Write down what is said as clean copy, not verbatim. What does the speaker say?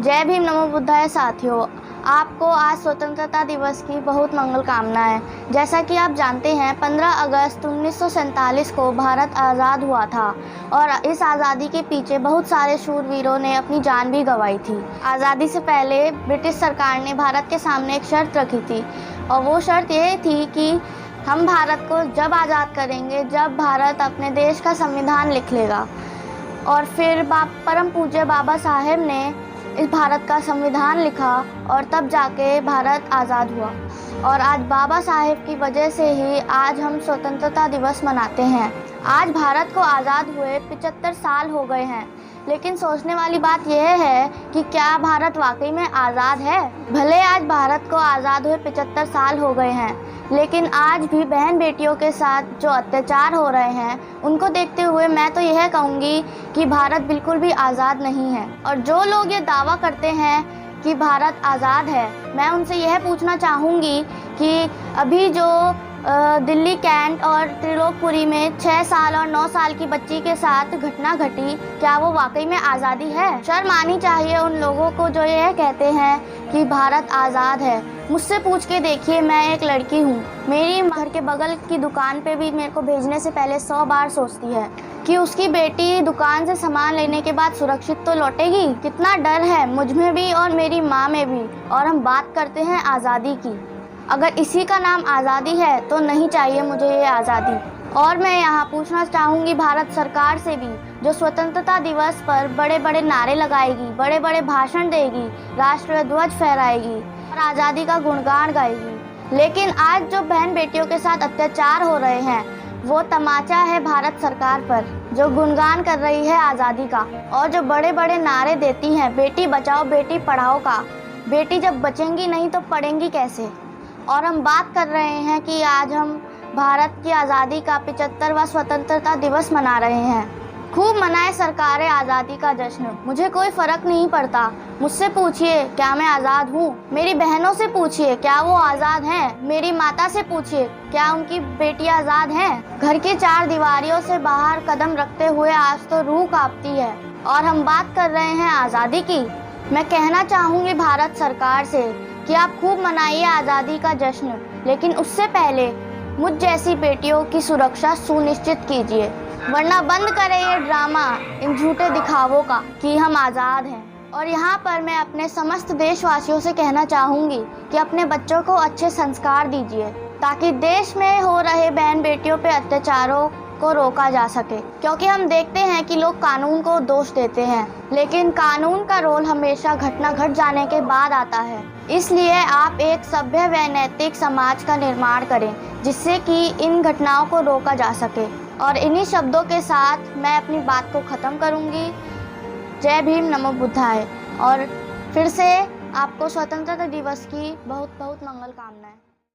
जय भीम नमो बुद्धाय साथियों, आपको आज स्वतंत्रता दिवस की बहुत मंगल कामनाएं। जैसा कि आप जानते हैं 15 अगस्त 1947 को भारत आज़ाद हुआ था और इस आज़ादी के पीछे बहुत सारे शूरवीरों ने अपनी जान भी गंवाई थी। आज़ादी से पहले ब्रिटिश सरकार ने भारत के सामने एक शर्त रखी थी और वो शर्त ये थी कि हम भारत को जब आज़ाद करेंगे जब भारत अपने देश का संविधान लिख लेगा। और फिर परम पूज्य बाबा साहेब ने इस भारत का संविधान लिखा और तब जाके भारत आज़ाद हुआ। और आज बाबा साहेब की वजह से ही आज हम स्वतंत्रता दिवस मनाते हैं। आज भारत को आज़ाद हुए 75 साल हो गए हैं, लेकिन सोचने वाली बात यह है कि क्या भारत वाकई में आज़ाद है। भले आज भारत को आज़ाद हुए 75 साल हो गए हैं, लेकिन आज भी बहन बेटियों के साथ जो अत्याचार हो रहे हैं उनको देखते हुए मैं तो यह कहूँगी कि भारत बिल्कुल भी आज़ाद नहीं है। और जो लोग ये दावा करते हैं कि भारत आज़ाद है, मैं उनसे यह पूछना चाहूँगी कि अभी जो दिल्ली कैंट और त्रिलोकपुरी में 6 साल और 9 साल की बच्ची के साथ घटना घटी, क्या वो वाकई में आज़ादी है? शर्म आनी चाहिए उन लोगों को जो यह कहते हैं कि भारत आज़ाद है। मुझसे पूछ के देखिए, मैं एक लड़की हूँ, मेरी घर के बगल की दुकान पे भी मेरे को भेजने से पहले 100 बार सोचती है कि उसकी बेटी दुकान से सामान लेने के बाद सुरक्षित तो लौटेगी। कितना डर है मुझ में भी और मेरी माँ में भी। और हम बात करते हैं आज़ादी की। अगर इसी का नाम आज़ादी है तो नहीं चाहिए मुझे ये आज़ादी। और मैं यहाँ पूछना चाहूँगी भारत सरकार से भी, जो स्वतंत्रता दिवस पर बड़े बड़े नारे लगाएगी, बड़े बड़े भाषण देगी, राष्ट्रीय ध्वज फहराएगी और आज़ादी का गुणगान गाएगी, लेकिन आज जो बहन बेटियों के साथ अत्याचार हो रहे हैं वो तमाचा है भारत सरकार पर, जो गुणगान कर रही है आज़ादी का और जो बड़े बड़े नारे देती हैं बेटी बचाओ बेटी पढ़ाओ का। बेटी जब बचेंगी नहीं तो पढ़ेंगी कैसे? और हम बात कर रहे हैं कि आज हम भारत की आज़ादी का 75वां स्वतंत्रता दिवस मना रहे हैं। खूब मनाए सरकारें आज़ादी का जश्न, मुझे कोई फ़र्क नहीं पड़ता। मुझसे पूछिए क्या मैं आज़ाद हूँ, मेरी बहनों से पूछिए क्या वो आज़ाद हैं, मेरी माता से पूछिए क्या उनकी बेटी आज़ाद हैं। घर की 4 दीवारियों से बाहर कदम रखते हुए आज तो रूह कांपती है। और हम बात कर रहे हैं आज़ादी की। मैं कहना चाहूँगी भारत सरकार से कि आप खूब मनाइए आज़ादी का जश्न, लेकिन उससे पहले मुझ जैसी बेटियों की सुरक्षा सुनिश्चित कीजिए, वरना बंद करें ये ड्रामा इन झूठे दिखावों का कि हम आज़ाद हैं। और यहाँ पर मैं अपने समस्त देशवासियों से कहना चाहूँगी कि अपने बच्चों को अच्छे संस्कार दीजिए ताकि देश में हो रहे बहन बेटियों पे अत्याचारों को रोका जा सके। क्योंकि हम देखते हैं कि लोग कानून को दोष देते हैं, लेकिन कानून का रोल हमेशा घटना घट जाने के बाद आता है। इसलिए आप एक सभ्य व नैतिक समाज का निर्माण करें जिससे कि इन घटनाओं को रोका जा सके। और इन्हीं शब्दों के साथ मैं अपनी बात को ख़त्म करूंगी। जय भीम नमो बुद्धाय। और फिर से आपको स्वतंत्रता दिवस की बहुत बहुत मंगल कामनाएं।